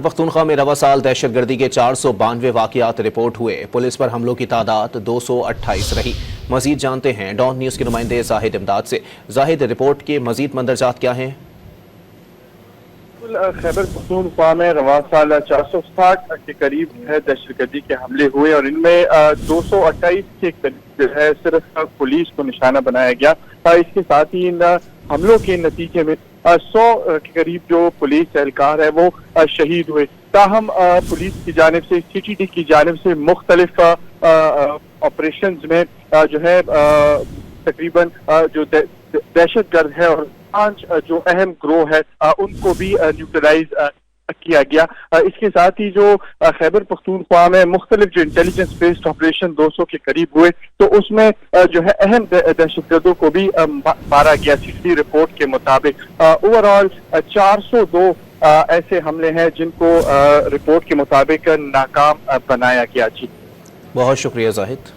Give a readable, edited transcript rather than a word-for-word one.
پختونخوا میں رواں سال دہشت گردی کے 492 واقعات رپورٹ ہوئے۔ پولیس پر حملوں کی تعداد 228 رہی۔ مزید جانتے ہیں ڈان نیوز کے نمائندے زاہد امداد سے۔ زاہد، رپورٹ کے مزید مندرجات کیا ہیں؟ خیبر پختونخوا میں رواں سال 460 کے قریب دہشت گردی کے حملے ہوئے اور ان میں 228 کے قریب جو ہے صرف پولیس کو نشانہ بنایا گیا۔ اس کے ساتھ ہی ان حملوں کے نتیجے میں 100 کے قریب جو پولیس اہلکار ہے وہ شہید ہوئے۔ تاہم پولیس کی جانب سے، سی ٹی ڈی کی جانب سے مختلف آپریشنز میں جو ہے تقریباً جو دہشت گرد ہے اور 5 جو اہم گروہ ہے ان کو بھی نیوٹرلائز کیا گیا۔ اس کے ساتھ ہی جو خیبر پختونخوا میں مختلف جو انٹیلیجنس بیسڈ آپریشن 200 کے قریب ہوئے تو اس میں جو ہے اہم دہشت گردوں کو بھی مارا گیا۔ سی ٹی ڈی رپورٹ کے مطابق اوور آل 402 ایسے حملے ہیں جن کو رپورٹ کے مطابق ناکام بنایا گیا۔ جی بہت شکریہ زاہد۔